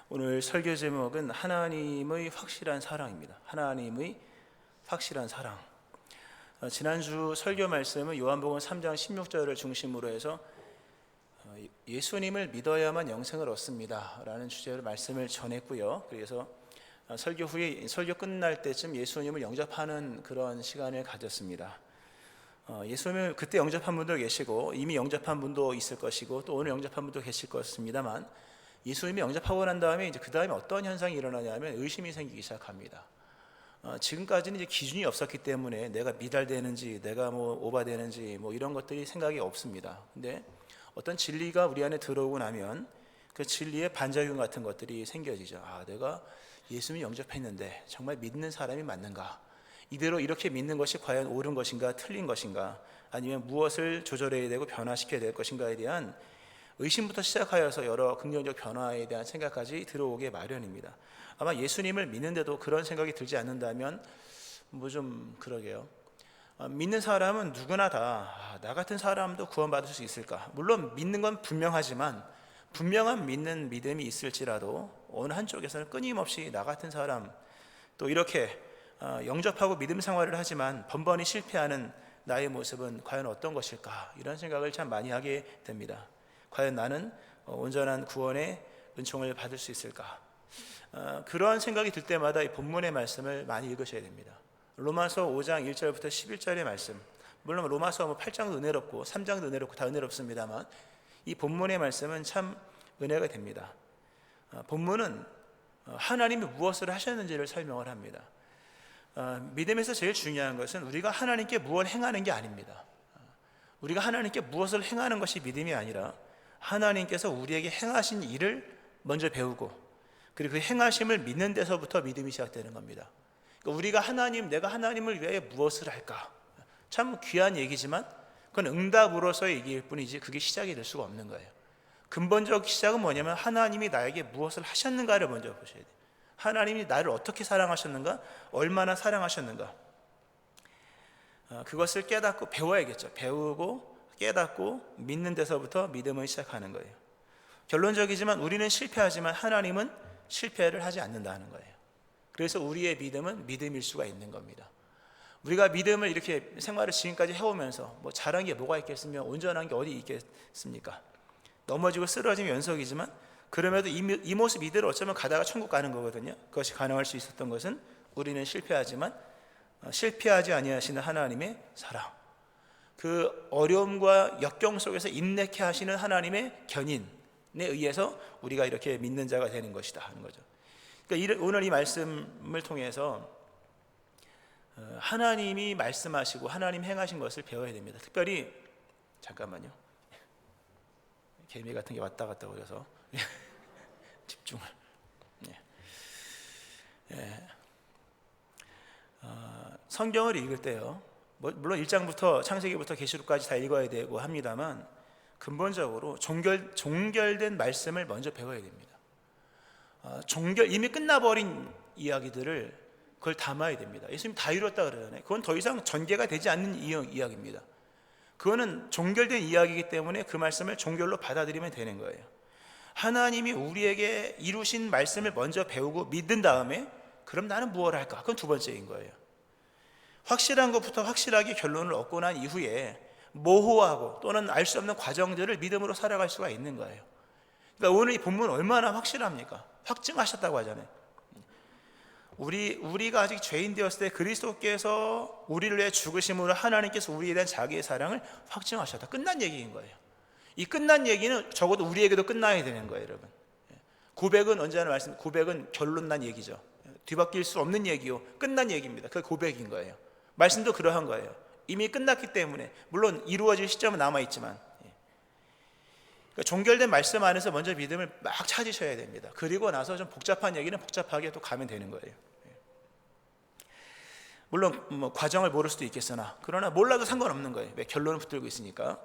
오늘 설교 제목은 하나님의 확실한 사랑입니다. 하나님의 확실한 사랑. 지난주 설교 말씀은 요한복음 3장 16절을 중심으로 해서 예수님을 믿어야만 영생을 얻습니다 라는 주제로 말씀을 전했고요. 그래서 설교 후에 설교 끝날 때쯤 예수님을 영접하는 그런 시간을 가졌습니다. 예수님을 그때 영접한 분도 계시고 이미 영접한 분도 있을 것이고 또 오늘 영접한 분도 계실 것입니다만, 예수님이 영접하고 난 다음에 그 다음에 어떤 현상이 일어나냐면 의심이 생기기 시작합니다. 지금까지는 이제 기준이 없었기 때문에 내가 미달되는지 내가 오바되는지 이런 것들이 생각이 없습니다. 근데 어떤 진리가 우리 안에 들어오고 나면 그 진리의 반작용 같은 것들이 생겨지죠. 내가 예수님 영접했는데 정말 믿는 사람이 맞는가? 이대로 이렇게 믿는 것이 과연 옳은 것인가 틀린 것인가? 아니면 무엇을 조절해야 되고 변화시켜야 될 것인가에 대한 의심부터 시작하여서 여러 긍정적 변화에 대한 생각까지 들어오게 마련입니다. 아마 예수님을 믿는데도 그런 생각이 들지 않는다면 좀 그러게요. 믿는 사람은 누구나 다 나 같은 사람도 구원받을 수 있을까? 물론 믿는 건 분명하지만 분명한 믿는 믿음이 있을지라도 어느 한쪽에서는 끊임없이 나 같은 사람, 또 이렇게 영접하고 믿음 생활을 하지만 번번이 실패하는 나의 모습은 과연 어떤 것일까? 이런 생각을 참 많이 하게 됩니다. 과연 나는 온전한 구원의 은총을 받을 수 있을까? 그런 생각이 들 때마다 이 본문의 말씀을 많이 읽으셔야 됩니다. 로마서 5장 1절부터 11절의 말씀, 물론 로마서 8장도 은혜롭고 3장도 은혜롭고 다 은혜롭습니다만 이 본문의 말씀은 참 은혜가 됩니다. 본문은 하나님이 무엇을 하셨는지를 설명을 합니다. 믿음에서 제일 중요한 것은 우리가 하나님께 무엇을 행하는 게 아닙니다. 우리가 하나님께 무엇을 행하는 것이 믿음이 아니라 하나님께서 우리에게 행하신 일을 먼저 배우고 그리고 그 행하심을 믿는 데서부터 믿음이 시작되는 겁니다. 그러니까 우리가 내가 하나님을 위하여 무엇을 할까? 참 귀한 얘기지만 그건 응답으로서의 얘기일 뿐이지 그게 시작이 될 수가 없는 거예요. 근본적 시작은 뭐냐면 하나님이 나에게 무엇을 하셨는가를 먼저 보셔야 돼요. 하나님이 나를 어떻게 사랑하셨는가? 얼마나 사랑하셨는가? 그것을 깨닫고 배워야겠죠. 배우고 깨닫고 믿는 데서부터 믿음을 시작하는 거예요. 결론적이지만 우리는 실패하지만 하나님은 실패를 하지 않는다는 거예요. 그래서 우리의 믿음은 믿음일 수가 있는 겁니다. 우리가 믿음을 이렇게 생활을 지금까지 해오면서 잘한 게 뭐가 있겠으며 온전한 게 어디 있겠습니까? 넘어지고 쓰러지면 연속이지만 그럼에도 이 모습 이대로 어쩌면 가다가 천국 가는 거거든요. 그것이 가능할 수 있었던 것은 우리는 실패하지만 실패하지 아니하시는 하나님의 사랑, 그 어려움과 역경 속에서 인내케 하시는 하나님의 견인에 의해서 우리가 이렇게 믿는 자가 되는 것이다 하는 거죠. 그러니까 오늘 이 말씀을 통해서 하나님이 말씀하시고 하나님 행하신 것을 배워야 됩니다. 특별히 잠깐만요. 개미 같은 게 왔다 갔다 그래서 집중을. 성경을 읽을 때요, 물론 1장부터 창세기부터 계시록까지 다 읽어야 되고 합니다만 근본적으로 종결된 말씀을 먼저 배워야 됩니다. 이미 끝나버린 이야기들을 그걸 담아야 됩니다. 예수님 다 이뤘다 그러잖아요. 그건 더 이상 전개가 되지 않는 이야기입니다. 그거는 종결된 이야기이기 때문에 그 말씀을 종결로 받아들이면 되는 거예요. 하나님이 우리에게 이루신 말씀을 먼저 배우고 믿은 다음에 그럼 나는 무엇을 할까? 그건 두 번째인 거예요. 확실한 것부터 확실하게 결론을 얻고 난 이후에 모호하고 또는 알 수 없는 과정들을 믿음으로 살아갈 수가 있는 거예요. 그러니까 오늘 이 본문은 얼마나 확실합니까? 확증하셨다고 하잖아요. 우리가 아직 죄인 되었을 때 그리스도께서 우리를 위해 죽으심으로 하나님께서 우리에 대한 자기의 사랑을 확증하셨다. 끝난 얘기인 거예요. 이 끝난 얘기는 적어도 우리에게도 끝나야 되는 거예요, 여러분. 고백은 언제나 고백은 결론 난 얘기죠. 뒤바뀔 수 없는 얘기요, 끝난 얘기입니다. 그게 고백인 거예요. 말씀도 그러한 거예요. 이미 끝났기 때문에 물론 이루어질 시점은 남아있지만 그러니까 종결된 말씀 안에서 먼저 믿음을 막 찾으셔야 됩니다. 그리고 나서 좀 복잡한 얘기는 복잡하게 또 가면 되는 거예요. 물론 과정을 모를 수도 있겠으나 그러나 몰라도 상관없는 거예요. 왜? 결론을 붙들고 있으니까.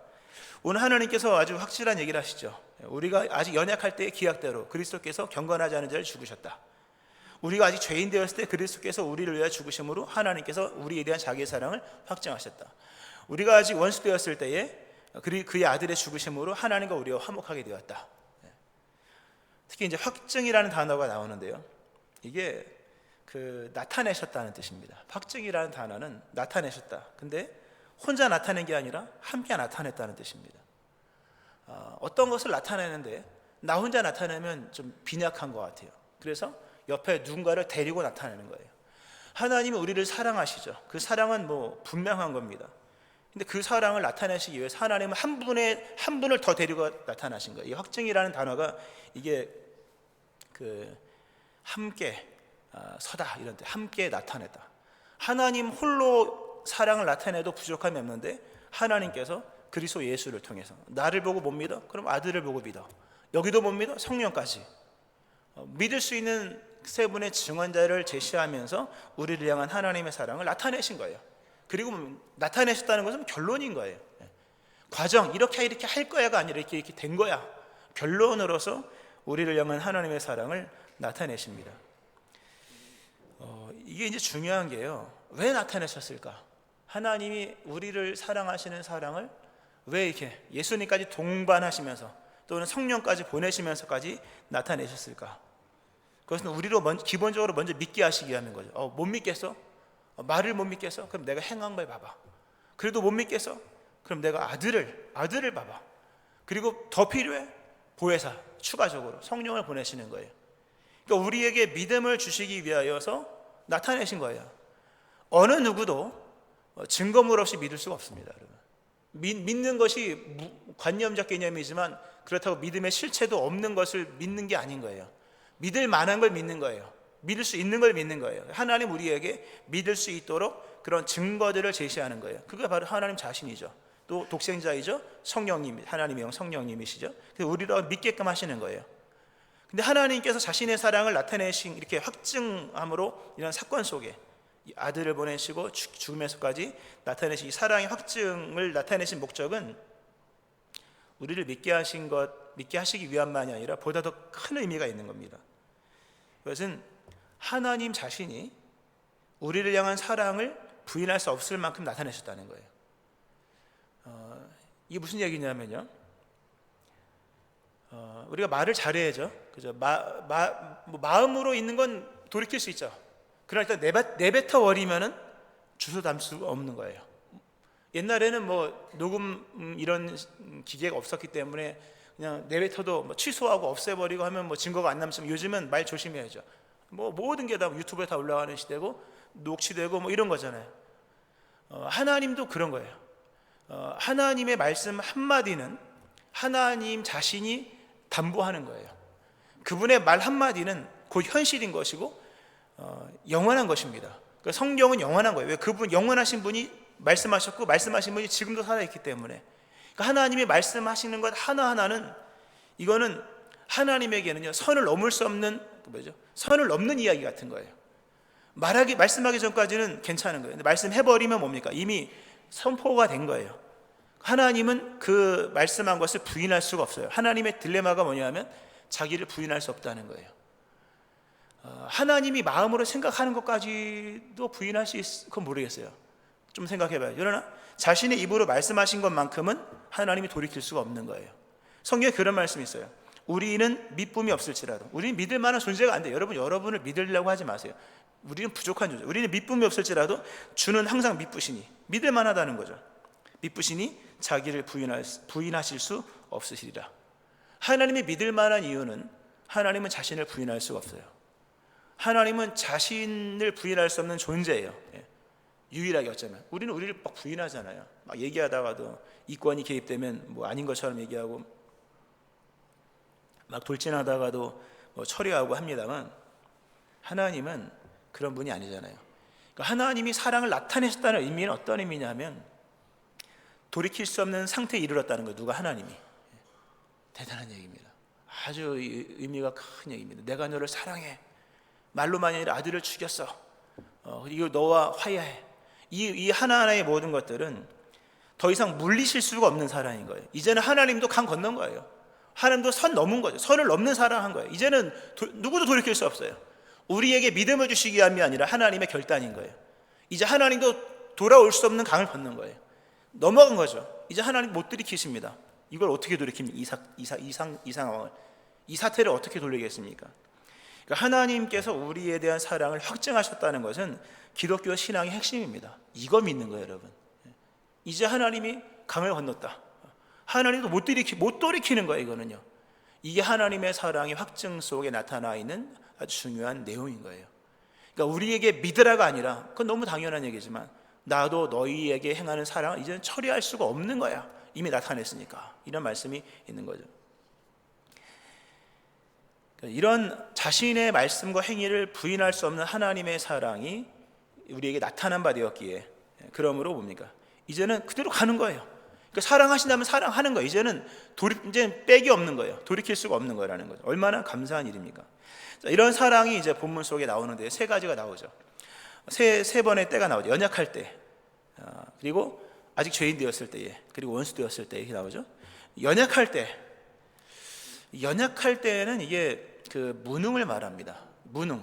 오늘 하나님께서 아주 확실한 얘기를 하시죠. 우리가 아직 연약할 때의 기약대로 그리스도께서 경건하지 않은 자를 죽으셨다. 우리가 아직 죄인 되었을 때 그리스도께서 우리를 위하여 죽으심으로 하나님께서 우리에 대한 자기의 사랑을 확증하셨다. 우리가 아직 원수 되었을 때에 그의 아들의 죽으심으로 하나님과 우리와 화목하게 되었다. 특히 이제 확증이라는 단어가 나오는데요. 이게 나타내셨다는 뜻입니다. 확증이라는 단어는 나타내셨다. 근데 혼자 나타낸 게 아니라 함께 나타냈다는 뜻입니다. 어떤 것을 나타내는데 나 혼자 나타내면 좀 빈약한 것 같아요. 그래서 옆에 누군가를 데리고 나타내는 거예요. 하나님은 우리를 사랑하시죠. 그 사랑은 분명한 겁니다. 근데 그 사랑을 나타내시기 위해서 하나님은 한 분을 더 데리고 나타나신 거예요. 이 확증이라는 단어가 이게 함께 서다 이런 뜻, 함께 나타냈다. 하나님 홀로 사랑을 나타내도 부족함이 없는데 하나님께서 그리스도 예수를 통해서 나를 보고 못 믿어? 그럼 아들을 보고 믿어. 여기도 못 믿어? 성령까지 믿을 수 있는 세 분의 증언자를 제시하면서 우리를 향한 하나님의 사랑을 나타내신 거예요. 그리고 나타내셨다는 것은 결론인 거예요. 과정 이렇게 할 거야가 아니라 이렇게 된 거야. 결론으로서 우리를 향한 하나님의 사랑을 나타내십니다. 이게 이제 중요한 게요. 왜 나타내셨을까? 하나님이 우리를 사랑하시는 사랑을 왜 이렇게 예수님까지 동반하시면서 또는 성령까지 보내시면서까지 나타내셨을까? 그것은 우리로 기본적으로 먼저 믿게 하시기 위함인 거죠. 못 믿겠어? 말을 못 믿겠어? 그럼 내가 행한 걸 봐봐. 그래도 못 믿겠어? 그럼 내가 아들을 봐봐. 그리고 더 필요해? 보혜사, 추가적으로 성령을 보내시는 거예요. 그러니까 우리에게 믿음을 주시기 위하여서 나타내신 거예요. 어느 누구도 증거물 없이 믿을 수가 없습니다. 여러분. 믿는 것이 관념적 개념이지만 그렇다고 믿음의 실체도 없는 것을 믿는 게 아닌 거예요. 믿을 만한 걸 믿는 거예요. 믿을 수 있는 걸 믿는 거예요. 하나님 우리에게 믿을 수 있도록 그런 증거들을 제시하는 거예요. 그게 바로 하나님 자신이죠. 또 독생자이죠. 성령님, 하나님의 영 성령님이시죠. 그래서 우리를 믿게끔 하시는 거예요. 근데 하나님께서 자신의 사랑을 나타내신 이렇게 확증함으로 이런 사건 속에 아들을 보내시고 죽으면서까지 나타내신 이 사랑의 확증을 나타내신 목적은 우리를 믿게 하시기 위함만이 아니라 보다 더 큰 의미가 있는 겁니다. 그것은 하나님 자신이 우리를 향한 사랑을 부인할 수 없을 만큼 나타내셨다는 거예요. 이게 무슨 얘기냐면요. 우리가 말을 잘해야죠. 그죠? 마음으로 있는 건 돌이킬 수 있죠. 그러나 일단 내뱉어 버리면은 주워 담을 수가 없는 거예요. 옛날에는 녹음 이런 기계가 없었기 때문에 그냥 내뱉어도 취소하고 없애버리고 하면 증거가 안 남으면 요즘은 말 조심해야죠. 모든 게 다 유튜브에 다 올라가는 시대고 녹취되고 이런 거잖아요. 하나님도 그런 거예요. 하나님의 말씀 한마디는 하나님 자신이 담보하는 거예요. 그분의 말 한마디는 곧 현실인 것이고 영원한 것입니다. 그러니까 성경은 영원한 거예요. 왜? 그분 영원하신 분이 말씀하셨고 말씀하신 분이 지금도 살아있기 때문에. 그러니까 하나님이 말씀하시는 것 하나하나는 이거는 하나님에게는요 선을 넘을 수 없는 선을 넘는 이야기 같은 거예요. 말씀하기 전까지는 괜찮은 거예요. 근데 말씀해버리면 뭡니까? 이미 선포가 된 거예요. 하나님은 그 말씀한 것을 부인할 수가 없어요. 하나님의 딜레마가 뭐냐면 자기를 부인할 수 없다는 거예요. 하나님이 마음으로 생각하는 것까지도 부인할 수 있을까 모르겠어요. 좀 생각해봐요. 그러나 자신의 입으로 말씀하신 것만큼은 하나님이 돌이킬 수가 없는 거예요. 성경에 그런 말씀이 있어요. 우리는 믿음이 없을지라도, 우리는 믿을 만한 존재가 안 돼요. 여러분을 믿으려고 하지 마세요. 우리는 부족한 존재. 우리는 믿음이 없을지라도 주는 항상 믿으시니, 믿을 만하다는 거죠. 믿으시니 자기를 부인하실 수 없으시리라. 하나님이 믿을 만한 이유는 하나님은 자신을 부인할 수가 없어요. 하나님은 자신을 부인할 수 없는 존재예요. 유일하게 어쩌면 우리는 우리를 막 부인하잖아요. 막 얘기하다가도 이권이 개입되면 아닌 것처럼 얘기하고 막 돌진하다가도 처리하고 합니다만 하나님은 그런 분이 아니잖아요. 그러니까 하나님이 사랑을 나타내셨다는 의미는 어떤 의미냐면 돌이킬 수 없는 상태에 이르렀다는 거예요. 누가? 하나님이. 대단한 얘기입니다. 아주 의미가 큰 얘기입니다. 내가 너를 사랑해. 말로만이 아니라 아들을 죽였어. 이거 너와 화해해. 이 하나하나의 모든 것들은 더 이상 물리실 수가 없는 사랑인 거예요. 이제는 하나님도 강 건넌 거예요. 하나님도 선 넘은 거죠. 선을 넘는 사랑한 거예요. 이제는 누구도 돌이킬 수 없어요. 우리에게 믿음을 주시기 위함이 아니라 하나님의 결단인 거예요. 이제 하나님도 돌아올 수 없는 강을 건넌 거예요. 넘어간 거죠. 이제 하나님 못 들이키십니다. 이걸 어떻게 돌이킵니까? 이 상황을. 이 사태를 어떻게 돌리겠습니까? 그러니까 하나님께서 우리에 대한 사랑을 확증하셨다는 것은 기독교 신앙의 핵심입니다. 이거 믿는 거예요, 여러분. 이제 하나님이 강을 건넜다. 하나님도 못 돌이키는 거예요, 이거는요. 이게 하나님의 사랑의 확증 속에 나타나 있는 아주 중요한 내용인 거예요. 그러니까 우리에게 믿으라가 아니라, 그건 너무 당연한 얘기지만, 나도 너희에게 행하는 사랑을 이제는 처리할 수가 없는 거야. 이미 나타냈으니까. 이런 말씀이 있는 거죠. 이런 자신의 말씀과 행위를 부인할 수 없는 하나님의 사랑이 우리에게 나타난 바 되었기에, 그러므로 뭡니까? 이제는 그대로 가는 거예요. 그러니까 사랑하신다면 사랑하는 거예요. 이제는 백이 없는 거예요. 돌이킬 수가 없는 거라는 거죠. 얼마나 감사한 일입니까? 자, 이런 사랑이 이제 본문 속에 나오는데 세 가지가 나오죠. 세 번의 때가 나오죠. 연약할 때, 그리고 아직 죄인 되었을 때에, 그리고 원수 되었을 때 이렇게 나오죠. 연약할 때는 이게 그 무능을 말합니다. 무능,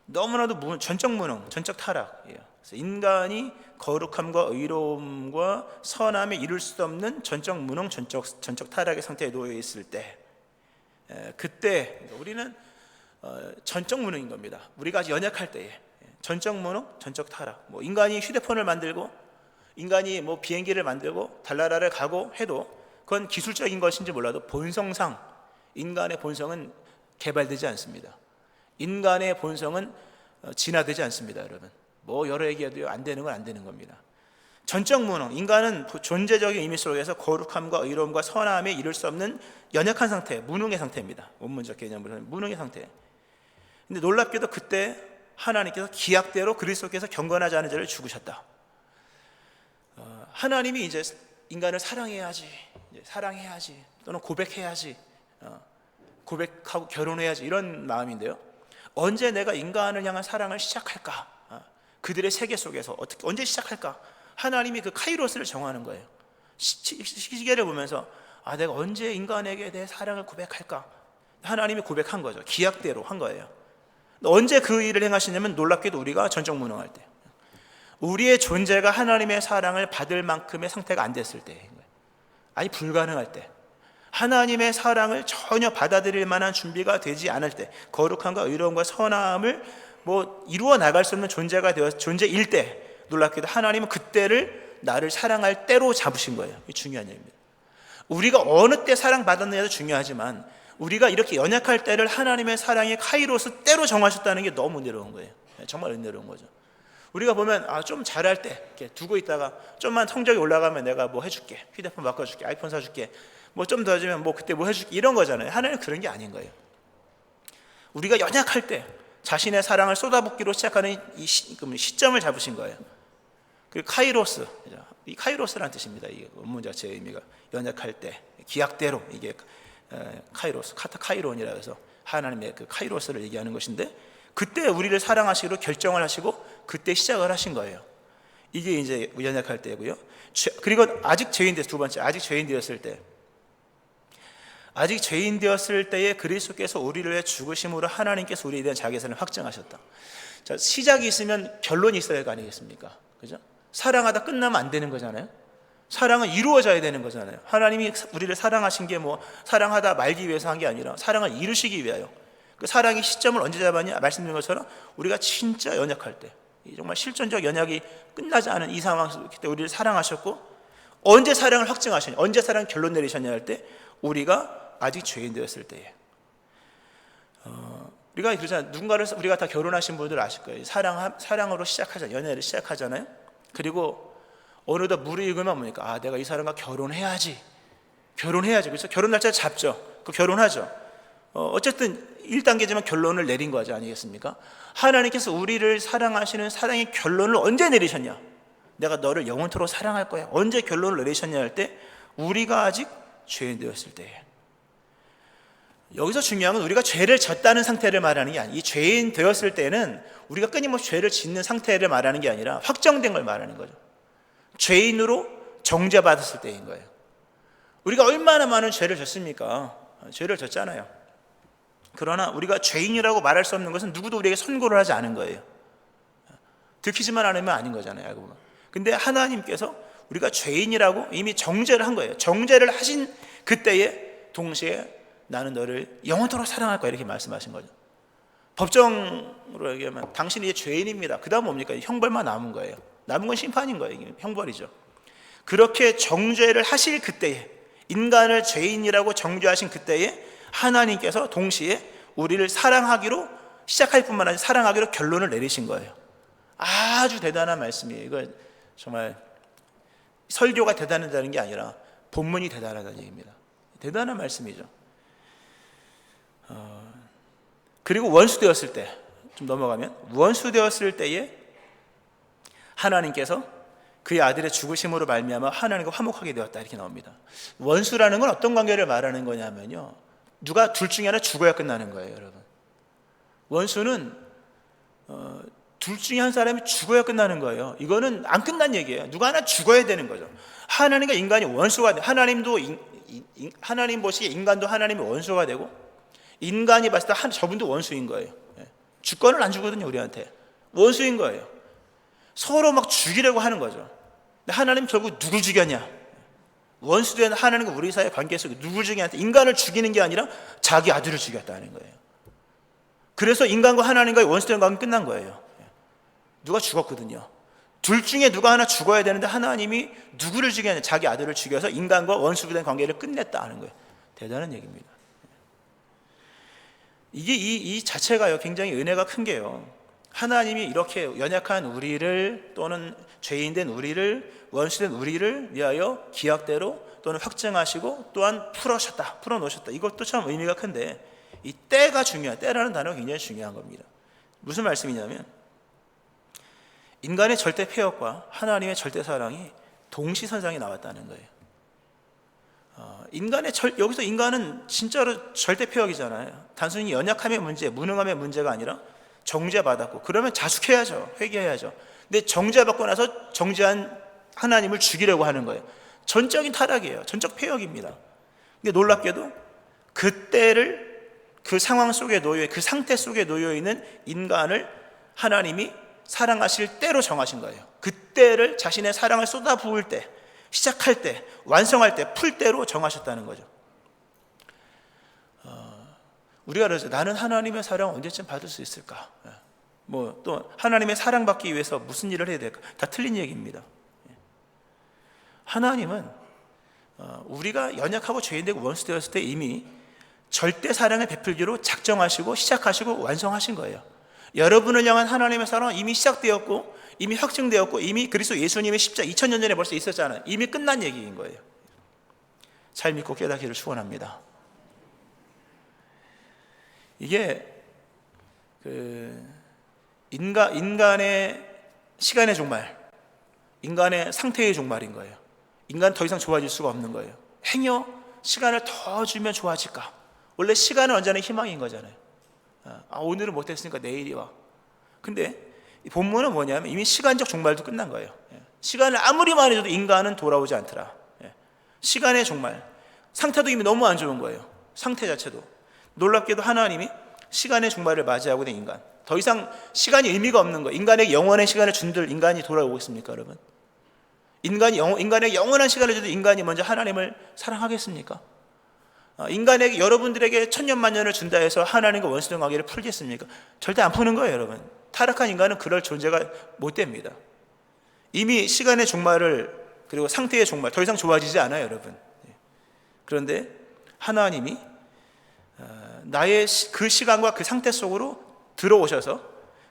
너무나도 전적 무능, 전적 타락이에요. 그래서 인간이 거룩함과 의로움과 선함에 이룰 수 없는 전적 무능, 전적 타락의 상태에 놓여 있을 때, 그때 우리는 전적 무능인 겁니다. 우리가 아주 연약할 때에 전적 무능, 전적 타락. 뭐 인간이 휴대폰을 만들고, 인간이 뭐 비행기를 만들고 달나라를 가고 해도 그건 기술적인 것인지 몰라도 본성상 인간의 본성은 개발되지 않습니다. 인간의 본성은 진화되지 않습니다, 여러분. 뭐 여러 얘기해도 안 되는 건 안 되는 겁니다. 전적 무능, 인간은 존재적인 의미 속에서 거룩함과 의로움과 선함에 이룰 수 없는 연약한 상태, 무능의 상태입니다. 원문적 개념으로는 무능의 상태. 근데 놀랍게도 그때 하나님께서 기약대로 그리스도께서 경건하지 않은 자를 죽으셨다. 하나님이 이제 인간을 사랑해야지, 또는 고백해야지, 고백하고 결혼해야지, 이런 마음인데요. 언제 내가 인간을 향한 사랑을 시작할까? 그들의 세계 속에서 언제 시작할까? 하나님이 그 카이로스를 정하는 거예요. 시계를 보면서 내가 언제 인간에게 내 사랑을 고백할까? 하나님이 고백한 거죠. 기약대로 한 거예요. 언제 그 일을 행하시냐면 놀랍게도 우리가 전적 무능할 때, 우리의 존재가 하나님의 사랑을 받을 만큼의 상태가 안 됐을 때인 거예요. 아니 불가능할 때, 하나님의 사랑을 전혀 받아들일 만한 준비가 되지 않을 때, 거룩함과 의로움과 선함을 뭐 이루어 나갈 수 없는 존재일 때, 놀랍게도 하나님은 그때를 나를 사랑할 때로 잡으신 거예요. 이 중요한 일입니다. 우리가 어느 때 사랑받았느냐도 중요하지만 우리가 이렇게 연약할 때를 하나님의 사랑의 카이로스 때로 정하셨다는 게 너무 은혜로운 거예요. 정말 은혜로운 거죠. 우리가 보면 좀 잘할 때 이렇게 두고 있다가 좀만 성적이 올라가면 내가 뭐 해줄게, 휴대폰 바꿔줄게, 아이폰 사줄게, 뭐 좀 더 해주면 뭐 그때 뭐 해줄게, 이런 거잖아요. 하나님은 그런 게 아닌 거예요. 우리가 연약할 때 자신의 사랑을 쏟아붓기로 시작하는 이 시점을 잡으신 거예요. 그 카이로스, 이 카이로스라는 뜻입니다. 이 원문 자체의 의미가 연약할 때, 기약대로, 이게 카이로스, 카타카이론이라 해서 하나님의 그 카이로스를 얘기하는 것인데, 그때 우리를 사랑하시기로 결정을 하시고 그때 시작을 하신 거예요. 이게 이제 연약할 때고요. 그리고 아직 죄인 되었을 때, 두 번째, 아직 죄인 되었을 때, 아직 죄인 되었을 때에 그리스도께서 우리를 위해 죽으심으로 하나님께서 우리에 대한 자기 사랑을 확증하셨다. 자, 시작이 있으면 결론이 있어야 할 거 아니겠습니까? 그죠? 사랑하다 끝나면 안 되는 거잖아요. 사랑은 이루어져야 되는 거잖아요. 하나님이 우리를 사랑하신 게 뭐 사랑하다 말기 위해서 한 게 아니라 사랑을 이루시기 위하여. 그 사랑의 시점을 언제 잡았냐? 말씀드린 것처럼 우리가 진짜 연약할 때, 정말 실존적 연약이 끝나지 않은 이 상황 속에 그때 우리를 사랑하셨고, 언제 사랑을 확증하셨냐, 언제 사랑 결론 내리셨냐 할 때, 우리가 아직 죄인 되었을 때에. 우리가 그러잖아요. 누군가를, 우리가 다 결혼하신 분들 아실 거예요. 사랑으로 시작하잖아요. 연애를 시작하잖아요. 그리고 어느덧 무르익으면 뭡니까? 내가 이 사람과 결혼해야지. 그래서 결혼 날짜를 잡죠. 그 결혼하죠. 어쨌든 1단계지만 결론을 내린 거죠, 아니겠습니까? 하나님께서 우리를 사랑하시는 사랑의 결론을 언제 내리셨냐? 내가 너를 영원토록 사랑할 거야. 언제 결론을 내리셨냐 할 때, 우리가 아직 죄인 되었을 때에. 여기서 중요한 건 우리가 죄를 졌다는 상태를 말하는 게 아니에요. 이 죄인 되었을 때는 우리가 끊임없이 죄를 짓는 상태를 말하는 게 아니라 확정된 걸 말하는 거죠. 죄인으로 정죄받았을 때인 거예요. 우리가 얼마나 많은 죄를 졌습니까? 죄를 졌잖아요. 그러나 우리가 죄인이라고 말할 수 없는 것은 누구도 우리에게 선고를 하지 않은 거예요. 들키지만 않으면 아닌 거잖아요, 알고 보면. 근데 하나님께서 우리가 죄인이라고 이미 정죄를 한 거예요. 정죄를 하신 그때에 동시에 나는 너를 영원토록 사랑할 거야 이렇게 말씀하신 거죠. 법정으로 얘기하면 당신이 이제 죄인입니다. 그 다음 뭡니까? 형벌만 남은 거예요. 남은 건 심판인 거예요. 형벌이죠. 그렇게 정죄를 하실 그때에, 인간을 죄인이라고 정죄하신 그때에 하나님께서 동시에 우리를 사랑하기로 시작할 뿐만 아니라 사랑하기로 결론을 내리신 거예요. 아주 대단한 말씀이에요. 이거 정말 설교가 대단하다는 게 아니라 본문이 대단하다는 얘기입니다. 대단한 말씀이죠. 그리고 원수 되었을 때, 좀 넘어가면 원수 되었을 때에 하나님께서 그의 아들의 죽으심으로 말미암아 하나님과 화목하게 되었다 이렇게 나옵니다. 원수라는 건 어떤 관계를 말하는 거냐면요, 누가 둘 중에 하나 죽어야 끝나는 거예요, 여러분. 원수는 둘 중에 한 사람이 죽어야 끝나는 거예요. 이거는 안 끝난 얘기예요. 누가 하나 죽어야 되는 거죠. 하나님과 인간이 원수가 돼. 하나님 보시기에 인간도 하나님의 원수가 되고, 인간이 봤을 때 저분도 원수인 거예요. 주권을 안 주거든요, 우리한테. 원수인 거예요. 서로 막 죽이려고 하는 거죠. 근데 하나님 결국 누굴 죽였냐? 원수된 하나님과 우리 사이의 관계 속에 누굴 죽였냐? 인간을 죽이는 게 아니라 자기 아들을 죽였다는 거예요. 그래서 인간과 하나님과의 원수된 관계는 끝난 거예요. 누가 죽었거든요. 둘 중에 누가 하나 죽어야 되는데 하나님이 누구를 죽였냐? 자기 아들을 죽여서 인간과 원수된 관계를 끝냈다 하는 거예요. 대단한 얘기입니다. 이게 이 자체가요, 굉장히 은혜가 큰 게요, 하나님이 이렇게 연약한 우리를, 또는 죄인된 우리를, 원수된 우리를 위하여 기약대로 또는 확증하시고 또한 풀어놓으셨다. 이것도 참 의미가 큰데, 이 때가 때라는 단어가 굉장히 중요한 겁니다. 무슨 말씀이냐면, 인간의 절대 폐역과 하나님의 절대 사랑이 동시선상에 나왔다는 거예요. 여기서 인간은 진짜로 절대 폐역이잖아요. 단순히 연약함의 문제, 무능함의 문제가 아니라 정죄받았고, 그러면 자숙해야죠. 회개해야죠. 근데 정죄받고 나서 정죄한 하나님을 죽이려고 하는 거예요. 전적인 타락이에요. 전적 폐역입니다. 근데 놀랍게도 그때를, 그 상황 속에 그 상태 속에 놓여 있는 인간을 하나님이 사랑하실 때로 정하신 거예요. 그때를 자신의 사랑을 쏟아부을 때, 시작할 때, 완성할 때, 풀 때로 정하셨다는 거죠. 우리가 그러죠. 나는 하나님의 사랑을 언제쯤 받을 수 있을까? 또 하나님의 사랑받기 위해서 무슨 일을 해야 될까? 다 틀린 얘기입니다. 하나님은 우리가 연약하고 죄인되고 원수 되었을 때 이미 절대 사랑을 베풀기로 작정하시고 시작하시고 완성하신 거예요. 여러분을 향한 하나님의 사랑은 이미 시작되었고, 이미 확증되었고, 이미 그리스도 예수님의 십자가 2000년 전에 벌써 있었잖아요. 이미 끝난 얘기인 거예요. 잘 믿고 깨닫기를 축원합니다. 이게 인간의 시간의 종말, 인간의 상태의 종말인 거예요. 인간 더 이상 좋아질 수가 없는 거예요. 행여 시간을 더 주면 좋아질까? 원래 시간은 언제나 희망인 거잖아요. 오늘은 못했으니까 내일이 와. 근데 본문은 뭐냐면 이미 시간적 종말도 끝난 거예요. 시간을 아무리 많이 줘도 인간은 돌아오지 않더라. 시간의 종말, 상태도 이미 너무 안 좋은 거예요. 상태 자체도. 놀랍게도 하나님이 시간의 종말을 맞이하고 있는 인간, 더 이상 시간이 의미가 없는 거예요. 인간에게 영원한 시간을 준들 인간이 돌아오겠습니까, 여러분? 인간에게 영원한 시간을 줘도 인간이 먼저 하나님을 사랑하겠습니까? 인간에게, 여러분들에게 천년만년을 준다 해서 하나님과 원수된 관계를 풀겠습니까? 절대 안 푸는 거예요, 여러분. 타락한 인간은 그럴 존재가 못 됩니다. 이미 시간의 종말을, 그리고 상태의 종말, 더 이상 좋아지지 않아요, 여러분. 그런데 하나님이 나의 그 시간과 그 상태 속으로 들어오셔서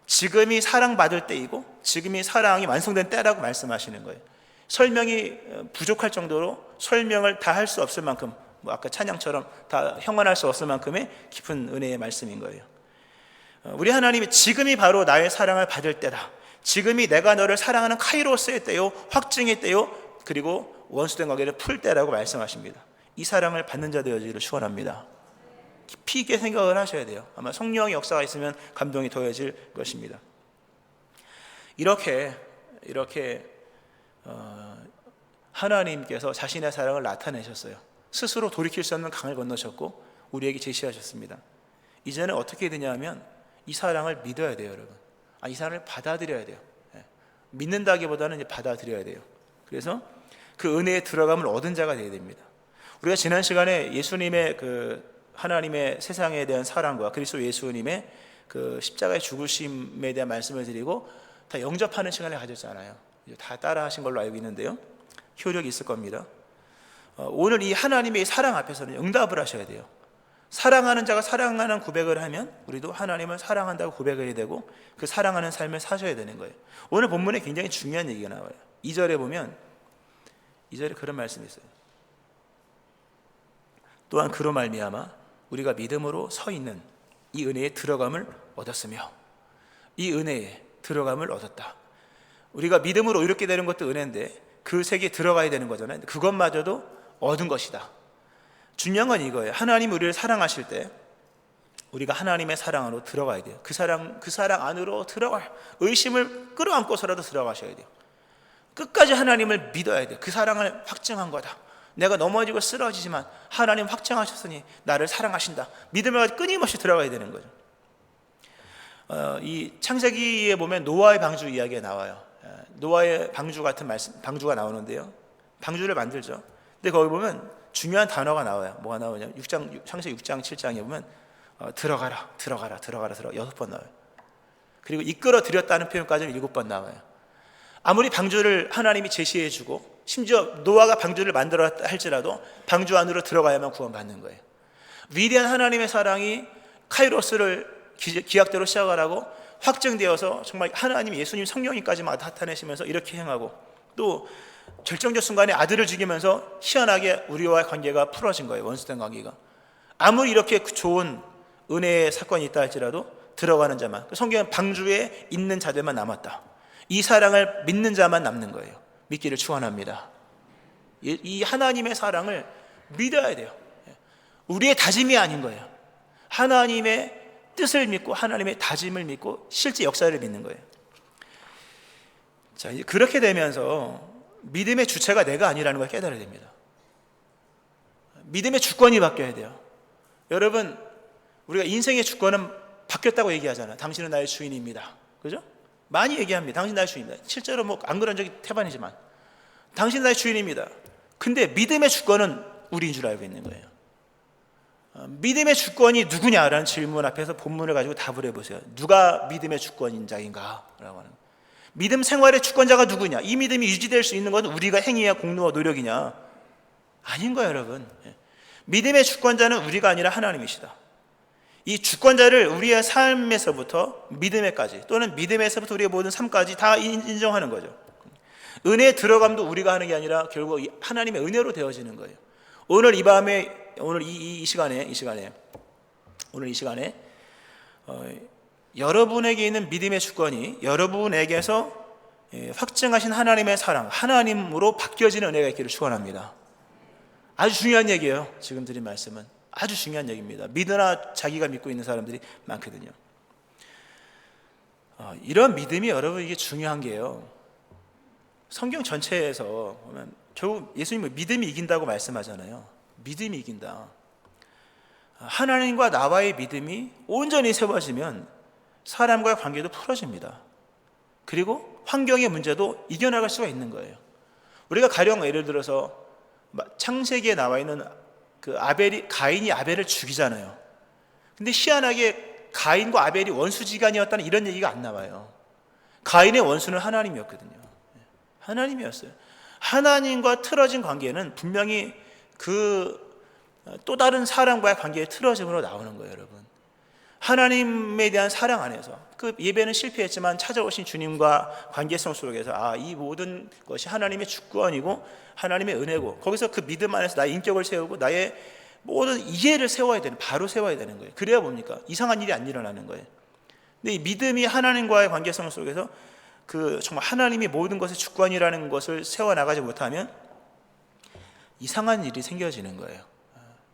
지금이 사랑받을 때이고 지금이 사랑이 완성된 때라고 말씀하시는 거예요. 설명이 부족할 정도로 설명을 다 할 수 없을 만큼, 아까 찬양처럼 다 형언할 수 없을 만큼의 깊은 은혜의 말씀인 거예요. 우리 하나님이 지금이 바로 나의 사랑을 받을 때다, 지금이 내가 너를 사랑하는 카이로스의 때요, 확증의 때요, 그리고 원수된 관계를 풀 때라고 말씀하십니다. 이 사랑을 받는 자 되어지기를 축원합니다. 깊이 있게 생각을 하셔야 돼요. 아마 성령의 역사가 있으면 감동이 더해질 것입니다. 이렇게 하나님께서 자신의 사랑을 나타내셨어요. 스스로 돌이킬 수 없는 강을 건너셨고 우리에게 제시하셨습니다. 이제는 어떻게 되냐 하면 이 사랑을 믿어야 돼요, 여러분. 이 사랑을 받아들여야 돼요. 믿는다기보다는 이제 받아들여야 돼요. 그래서 그 은혜에 들어감을 얻은 자가 되어야 됩니다. 우리가 지난 시간에 예수님의 그 하나님의 세상에 대한 사랑과 그리스도 예수님의 그 십자가의 죽으심에 대한 말씀을 드리고 다 영접하는 시간을 가졌잖아요. 다 따라하신 걸로 알고 있는데요, 효력이 있을 겁니다. 오늘 이 하나님의 사랑 앞에서는 응답을 하셔야 돼요. 사랑하는 자가 사랑하는 고백을 하면 우리도 하나님을 사랑한다고 고백을 해야 되고 그 사랑하는 삶을 사셔야 되는 거예요. 오늘 본문에 굉장히 중요한 얘기가 나와요. 2절에 보면 2절에 그런 말씀이 있어요. 또한 그로 말미암아 우리가 믿음으로 서 있는 이 은혜에 들어감을 얻었으며, 이 은혜에 들어감을 얻었다. 우리가 믿음으로 이렇게 되는 것도 은혜인데 그 세계에 들어가야 되는 거잖아요. 그것마저도 얻은 것이다. 중요한 건 이거예요. 하나님 우리를 사랑하실 때 우리가 하나님의 사랑 안으로 들어가야 돼요. 그 사랑 안으로 들어가, 의심을 끌어안고서라도 들어가셔야 돼요. 끝까지 하나님을 믿어야 돼요. 그 사랑을 확증한 거다. 내가 넘어지고 쓰러지지만 하나님 확증하셨으니 나를 사랑하신다. 믿음을 가지고 끊임없이 들어가야 되는 거죠. 이 창세기에 보면 노아의 방주 이야기가 나와요. 노아의 방주 같은 방주가 나오는데요, 방주를 만들죠. 근데 거기 보면 중요한 단어가 나와요. 뭐가 나오냐면 창세기 6장 7장에 보면 들어가라 6번 나와요. 그리고 이끌어 들였다는 표현까지는 7번 나와요. 아무리 방주를 하나님이 제시해주고 심지어 노아가 방주를 만들어 할지라도 방주 안으로 들어가야만 구원받는 거예요. 위대한 하나님의 사랑이 카이로스를 기약대로 시작하라고 확증되어서 정말 하나님, 예수님, 성령님까지 나타내시면서 이렇게 행하고, 또 결정적 순간에 아들을 죽이면서 희한하게 우리와의 관계가 풀어진 거예요. 원수된 관계가. 아무리 이렇게 좋은 은혜의 사건이 있다 할지라도 들어가는 자만, 성경은 방주에 있는 자들만 남았다. 이 사랑을 믿는 자만 남는 거예요. 믿기를 축원합니다. 이 하나님의 사랑을 믿어야 돼요. 우리의 다짐이 아닌 거예요. 하나님의 뜻을 믿고 하나님의 다짐을 믿고 실제 역사를 믿는 거예요. 자, 이제 그렇게 되면서 믿음의 주체가 내가 아니라는 걸 깨달아야 됩니다. 믿음의 주권이 바뀌어야 돼요. 여러분, 우리가 인생의 주권은 바뀌었다고 얘기하잖아요. 당신은 나의 주인입니다. 그죠? 많이 얘기합니다. 당신 나의 주인입니다. 실제로 뭐 안 그런 적이 태반이지만 당신 나의 주인입니다. 근데 믿음의 주권은 우리인 줄 알고 있는 거예요. 믿음의 주권이 누구냐라는 질문 앞에서 본문을 가지고 답을 해보세요. 누가 믿음의 주권인 자인가? 라고 하는 거예요. 믿음 생활의 주권자가 누구냐? 이 믿음이 유지될 수 있는 건 우리가 행위야 공로와 노력이냐? 아닌 거예요, 여러분. 믿음의 주권자는 우리가 아니라 하나님이시다. 이 주권자를 우리의 삶에서부터 믿음에까지, 또는 믿음에서부터 우리의 모든 삶까지 다 인정하는 거죠. 은혜에 들어감도 우리가 하는 게 아니라 결국 하나님의 은혜로 되어지는 거예요. 오늘 이 밤에, 오늘 이 시간에 여러분에게 있는 믿음의 주권이 여러분에게서 확증하신 하나님의 사랑, 하나님으로 바뀌어지는 은혜가 있기를 축원합니다. 아주 중요한 얘기예요. 지금 드린 말씀은 아주 중요한 얘기입니다. 믿으나 자기가 믿고 있는 사람들이 많거든요. 이런 믿음이 여러분, 이게 중요한 게요, 성경 전체에서 보면 결국 예수님은 믿음이 이긴다고 말씀하잖아요. 믿음이 이긴다. 하나님과 나와의 믿음이 온전히 세워지면 사람과의 관계도 풀어집니다. 그리고 환경의 문제도 이겨나갈 수가 있는 거예요. 우리가 가령 예를 들어서 창세기에 나와 있는 그 가인이 아벨을 죽이잖아요. 근데 희한하게 가인과 아벨이 원수지간이었다는 이런 얘기가 안 나와요. 가인의 원수는 하나님이었거든요. 하나님이었어요. 하나님과 틀어진 관계는 분명히 그 또 다른 사람과의 관계의 틀어짐으로 나오는 거예요, 여러분. 하나님에 대한 사랑 안에서 그 예배는 실패했지만 찾아오신 주님과 관계성 속에서 이 모든 것이 하나님의 주권이고 하나님의 은혜고, 거기서 그 믿음 안에서 나의 인격을 세우고 나의 모든 이해를 세워야 되는, 바로 세워야 되는 거예요. 그래야 뭡니까? 이상한 일이 안 일어나는 거예요. 근데 이 믿음이 하나님과의 관계성 속에서 그 정말 하나님이 모든 것의 주권이라는 것을 세워나가지 못하면 이상한 일이 생겨지는 거예요.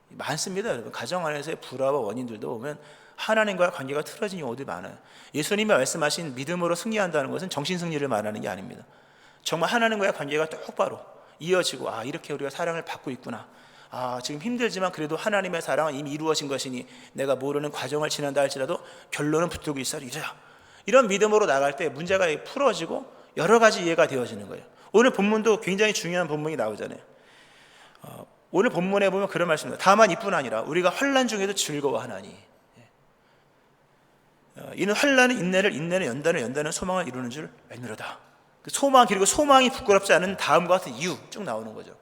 많습니다, 여러분. 가정 안에서의 불화와 원인들도 보면 하나님과의 관계가 틀어진 경우들이 많아요. 예수님이 말씀하신 믿음으로 승리한다는 것은 정신 승리를 말하는 게 아닙니다. 정말 하나님과의 관계가 똑바로 이어지고, 이렇게 우리가 사랑을 받고 있구나, 지금 힘들지만 그래도 하나님의 사랑은 이미 이루어진 것이니 내가 모르는 과정을 지난다 할지라도 결론은 붙들고 있어야, 이런 믿음으로 나갈 때 문제가 풀어지고 여러 가지 이해가 되어지는 거예요. 오늘 본문도 굉장히 중요한 본문이 나오잖아요. 오늘 본문에 보면 그런 말씀입니다. 다만 이뿐 아니라 우리가 환난 중에도 즐거워하나니. 이는 환난은 인내를, 인내는 연단을, 연단은 소망을 이루는 줄 알미로다. 그 소망, 그리고 소망이 부끄럽지 않은 다음과 같은 이유 쭉 나오는 거죠.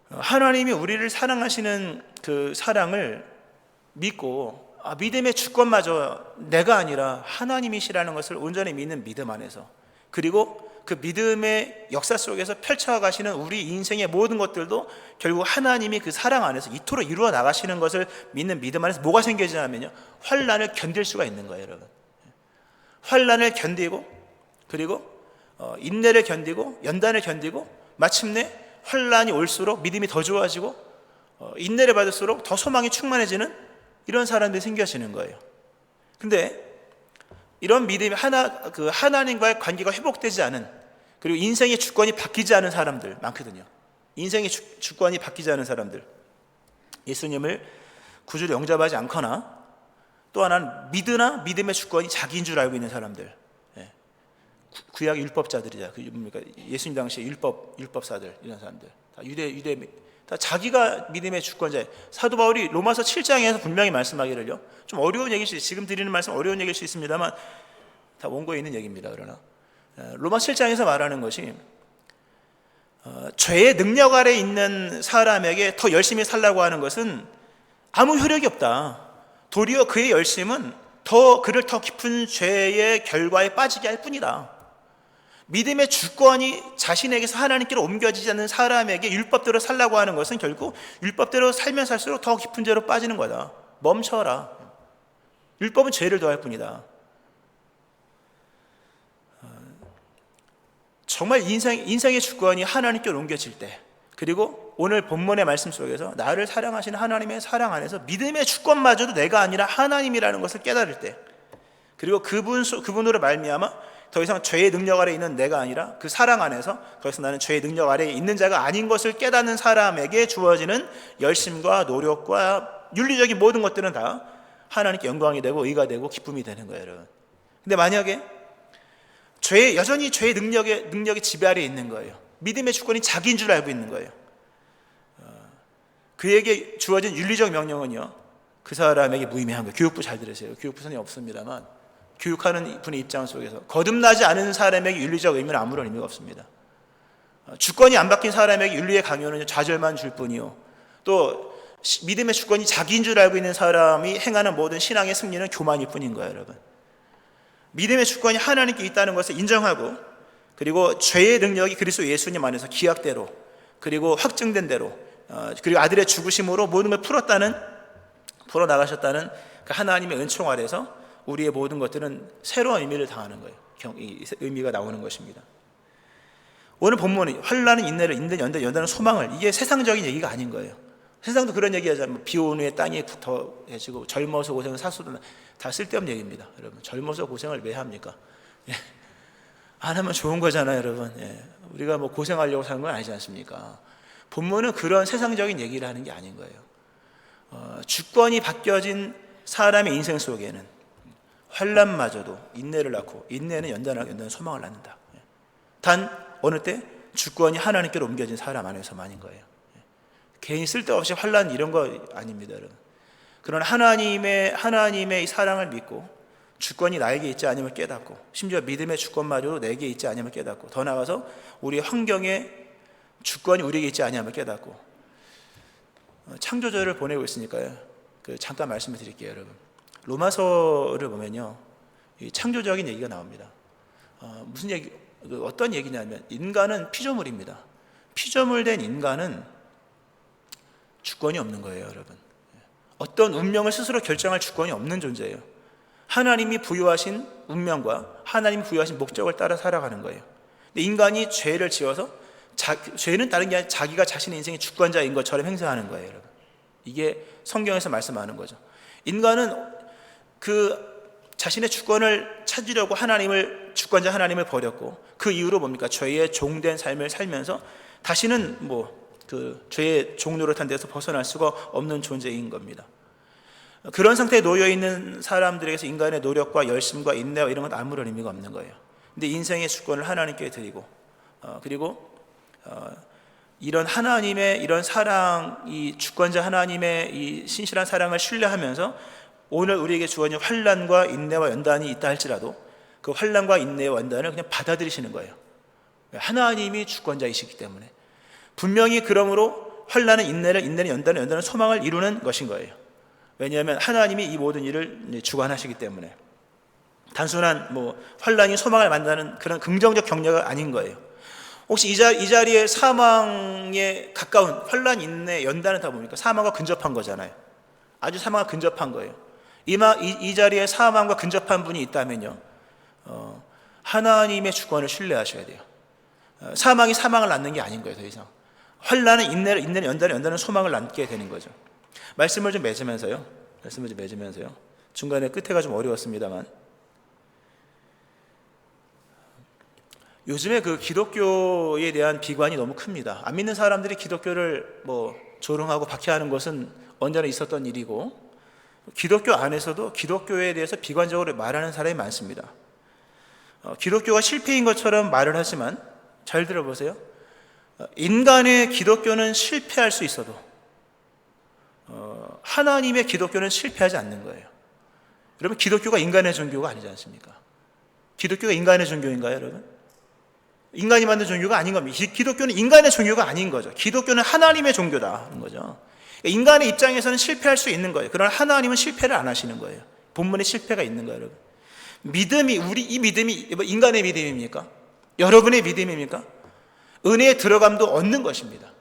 하나님이 우리를 사랑하시는 그 사랑을 믿고 믿음의 주권마저 내가 아니라 하나님이시라는 것을 온전히 믿는 믿음 안에서, 그리고 그 믿음의 역사 속에서 펼쳐가시는 우리 인생의 모든 것들도 결국 하나님이 그 사랑 안에서 이토록 이루어 나가시는 것을 믿는 믿음 안에서 뭐가 생겨지냐면요, 환난을 견딜 수가 있는 거예요. 여러분, 환난을 견디고, 그리고 인내를 견디고, 연단을 견디고, 마침내 환난이 올수록 믿음이 더 좋아지고, 인내를 받을수록 더 소망이 충만해지는 이런 사람들이 생겨지는 거예요. 근데 이런 믿음이 하나님과의 관계가 회복되지 않은, 그리고 인생의 주권이 바뀌지 않은 사람들 많거든요. 인생의 주권이 바뀌지 않은 사람들, 예수님을 구주로 영접하지 않거나, 또 하나는 믿으나 믿음의 주권이 자기인 줄 알고 있는 사람들, 구약 율법자들이자 예수님 당시의 율법사들, 이런 사람들 다 유대 다 자기가 믿음의 주권자예요. 사도 바울이 로마서 7장에서 분명히 말씀하기를요, 좀 어려운 얘기일 수, 지금 드리는 말씀 어려운 얘기일 수 있습니다만 다 원고에 있는 얘기입니다. 그러나 로마 7장에서 말하는 것이 죄의 능력 아래 있는 사람에게 더 열심히 살라고 하는 것은 아무 효력이 없다. 도리어 그의 열심은 그를 더 깊은 죄의 결과에 빠지게 할 뿐이다. 믿음의 주권이 자신에게서 하나님께로 옮겨지지 않는 사람에게 율법대로 살라고 하는 것은 결국 율법대로 살면 살수록 더 깊은 죄로 빠지는 거다. 멈춰라. 율법은 죄를 더할 뿐이다. 정말 인생의 주권이 하나님께로 옮겨질 때, 그리고 오늘 본문의 말씀 속에서 나를 사랑하시는 하나님의 사랑 안에서 믿음의 주권마저도 내가 아니라 하나님이라는 것을 깨달을 때, 그리고 그분으로 말미암아 더 이상 죄의 능력 아래에 있는 내가 아니라 그 사랑 안에서 더 이상 나는 죄의 능력 아래에 있는 자가 아닌 것을 깨닫는 사람에게 주어지는 열심과 노력과 윤리적인 모든 것들은 다 하나님께 영광이 되고 의가 되고 기쁨이 되는 거예요, 여러분. 근데 만약에 여전히 죄의 능력이 지배 아래에 있는 거예요. 믿음의 주권이 자기인 줄 알고 있는 거예요. 그에게 주어진 윤리적 명령은요, 그 사람에게 무의미한 거예요. 교육부 잘 들으세요. 교육부 선생님 없습니다만, 교육하는 분의 입장 속에서 거듭나지 않은 사람에게 윤리적 의미는 아무런 의미가 없습니다. 주권이 안 바뀐 사람에게 윤리의 강요는 좌절만 줄 뿐이요, 또 믿음의 주권이 자기인 줄 알고 있는 사람이 행하는 모든 신앙의 승리는 교만일 뿐인 거예요, 여러분. 믿음의 주권이 하나님께 있다는 것을 인정하고, 그리고 죄의 능력이 그리스도 예수님 안에서 기약대로, 그리고 확증된 대로, 그리고 아들의 죽으심으로 모든 걸 풀어나가셨다는 그 하나님의 은총 아래서 우리의 모든 것들은 새로운 의미를 당하는 거예요. 의미가 나오는 것입니다. 오늘 본문은 환난은 인내를, 인내는 연단은 소망을, 이게 세상적인 얘기가 아닌 거예요. 세상도 그런 얘기 하잖아요. 비 오는 후에 땅이 더해지고 젊어서 고생은 사수도, 다 쓸데없는 얘기입니다. 여러분, 젊어서 고생을 왜 합니까? 안 하면 좋은 거잖아요, 여러분. 우리가 뭐 고생하려고 사는 건 아니지 않습니까? 본문은 그런 세상적인 얘기를 하는 게 아닌 거예요. 주권이 바뀌어진 사람의 인생 속에는 환난마저도 인내를 낳고, 인내는 연단은 소망을 낳는다. 단 어느 때 주권이 하나님께로 옮겨진 사람 안에서만인 거예요. 괜히 쓸데없이 환난 이런 거 아닙니다, 여러분. 그런 하나님의 사랑을 믿고, 주권이 나에게 있지 않음을 깨닫고, 심지어 믿음의 주권마저도 내게 있지 않음을 깨닫고, 더 나아가서 우리 환경에 주권이 우리에게 있지 않음을 깨닫고, 창조절을 보내고 있으니까요, 잠깐 말씀을 드릴게요, 여러분. 로마서를 보면요, 창조적인 얘기가 나옵니다. 무슨 얘기, 어떤 얘기냐면, 인간은 피조물입니다. 피조물된 인간은 주권이 없는 거예요, 여러분. 어떤 운명을 스스로 결정할 주권이 없는 존재예요. 하나님이 부여하신 운명과 하나님이 부여하신 목적을 따라 살아가는 거예요. 근데 인간이 죄를 지어서 죄는 다른 게 아니라 자기가 자신의 인생의 주권자인 것처럼 행세하는 거예요, 여러분. 이게 성경에서 말씀하는 거죠. 인간은 자신의 주권을 찾으려고 주권자 하나님을 버렸고, 그 이후로 뭡니까? 죄의 종된 삶을 살면서 다시는 죄의 종노릇한 데서 벗어날 수가 없는 존재인 겁니다. 그런 상태에 놓여 있는 사람들에게서 인간의 노력과 열심과 인내와 이런 건 아무런 의미가 없는 거예요. 근데 인생의 주권을 하나님께 드리고, 그리고 이런 하나님의 이런 사랑, 이 주권자 하나님의 이 신실한 사랑을 신뢰하면서 오늘 우리에게 주어진 환난과 인내와 연단이 있다 할지라도 그 환난과 인내와 연단을 그냥 받아들이시는 거예요. 하나님이 주권자이시기 때문에. 분명히 그러므로 환난은 인내를, 인내는 연단을, 연단은 소망을 이루는 것인 거예요. 왜냐하면 하나님이 이 모든 일을 주관하시기 때문에. 단순한 환난이 소망을 만나는 그런 긍정적 격려가 아닌 거예요. 혹시 이 자리에 사망에 가까운 환난, 인내, 연단은 다 뭡니까? 사망과 근접한 거잖아요. 아주 사망과 근접한 거예요. 이 자리에 사망과 근접한 분이 있다면요, 하나님의 주권을 신뢰하셔야 돼요. 사망이 사망을 낳는 게 아닌 거예요. 더 이상 환난은 인내를, 연단은 소망을 낳게 되는 거죠. 말씀을 좀 맺으면서요. 중간에 끝에가 좀 어려웠습니다만, 요즘에 그 기독교에 대한 비관이 너무 큽니다. 안 믿는 사람들이 기독교를 조롱하고 박해하는 것은 언제나 있었던 일이고, 기독교 안에서도 기독교에 대해서 비관적으로 말하는 사람이 많습니다. 기독교가 실패인 것처럼 말을 하지만 잘 들어보세요. 인간의 기독교는 실패할 수 있어도 하나님의 기독교는 실패하지 않는 거예요. 여러분, 기독교가 인간의 종교가 아니지 않습니까? 기독교가 인간의 종교인가요, 여러분? 인간이 만든 종교가 아닌 겁니다. 기독교는 인간의 종교가 아닌 거죠. 기독교는 하나님의 종교다는 거죠. 인간의 입장에서는 실패할 수 있는 거예요. 그러나 하나님은 실패를 안 하시는 거예요. 본문에 실패가 있는 거예요, 여러분. 믿음이, 이 믿음이 인간의 믿음입니까? 여러분의 믿음입니까? 은혜에 들어감도 얻는 것입니다.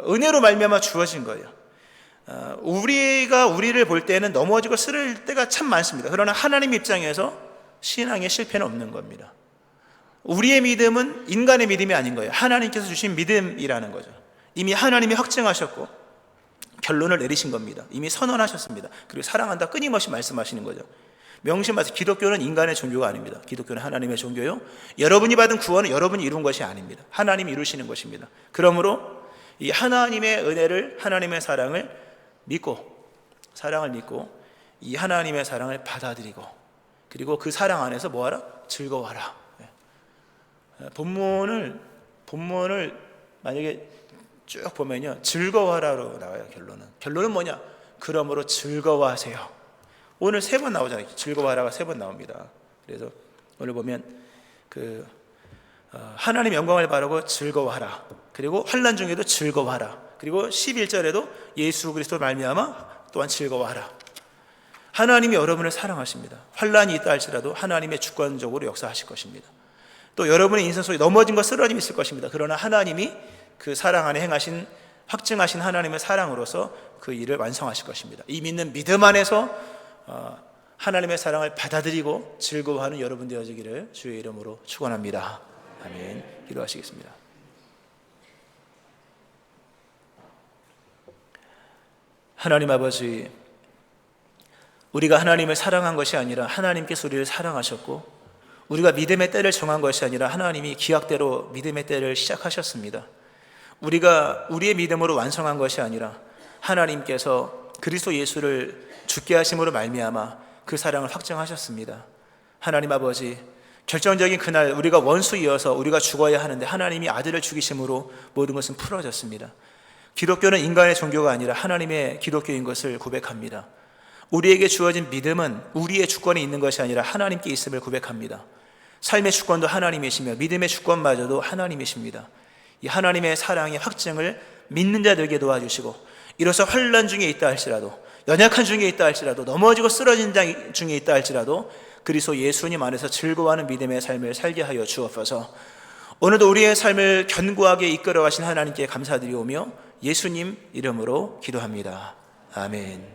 은혜로 말미암아 주어진 거예요. 우리가 우리를 볼 때는 넘어지고 쓰러질 때가 참 많습니다. 그러나 하나님 입장에서 신앙에 실패는 없는 겁니다. 우리의 믿음은 인간의 믿음이 아닌 거예요. 하나님께서 주신 믿음이라는 거죠. 이미 하나님이 확증하셨고 결론을 내리신 겁니다. 이미 선언하셨습니다. 그리고 사랑한다 끊임없이 말씀하시는 거죠. 명심하세요. 기독교는 인간의 종교가 아닙니다. 기독교는 하나님의 종교요, 여러분이 받은 구원은 여러분이 이룬 것이 아닙니다. 하나님이 이루시는 것입니다. 그러므로 이 하나님의 은혜를, 하나님의 사랑을 믿고 이 하나님의 사랑을 받아들이고, 그리고 그 사랑 안에서 뭐하라? 즐거워하라. 본문을 만약에 쭉 보면요, 즐거워하라로 나와요. 결론은 뭐냐? 그러므로 즐거워하세요. 오늘 3번 나오잖아요. 즐거워하라가 3번 나옵니다. 그래서 오늘 보면 하나님 영광을 바라고 즐거워하라, 그리고 환난 중에도 즐거워하라, 그리고 11절에도 예수 그리스도 말미암아 또한 즐거워하라. 하나님이 여러분을 사랑하십니다. 환난이 있다 할지라도 하나님의 주권적으로 역사하실 것입니다. 또 여러분의 인생 속에 넘어짐과 쓰러짐이 있을 것입니다. 그러나 하나님이 그 사랑 안에 확증하신 하나님의 사랑으로서 그 일을 완성하실 것입니다. 이 믿는 믿음 안에서 하나님의 사랑을 받아들이고 즐거워하는 여러분 되어지기를 주의 이름으로 축원합니다. 아멘. 기도하시겠습니다. 하나님 아버지, 우리가 하나님을 사랑한 것이 아니라 하나님께서 우리를 사랑하셨고, 우리가 믿음의 때를 정한 것이 아니라 하나님이 기약대로 믿음의 때를 시작하셨습니다. 우리가 우리의 믿음으로 완성한 것이 아니라 하나님께서 그리스도 예수를 죽게 하심으로 말미암아 그 사랑을 확정하셨습니다. 하나님 아버지, 결정적인 그날 우리가 원수이어서 우리가 죽어야 하는데 하나님이 아들을 죽이심으로 모든 것은 풀어졌습니다. 기독교는 인간의 종교가 아니라 하나님의 기독교인 것을 고백합니다. 우리에게 주어진 믿음은 우리의 주권에 있는 것이 아니라 하나님께 있음을 고백합니다. 삶의 주권도 하나님이시며 믿음의 주권마저도 하나님이십니다. 이 하나님의 사랑의 확증을 믿는 자 되게 도와주시고, 이로써 환난 중에 있다 할지라도, 연약한 중에 있다 할지라도, 넘어지고 쓰러진 자 중에 있다 할지라도 그리스도 예수님 안에서 즐거워하는 믿음의 삶을 살게 하여 주옵소서. 오늘도 우리의 삶을 견고하게 이끌어 가신 하나님께 감사드리오며 예수님 이름으로 기도합니다. 아멘.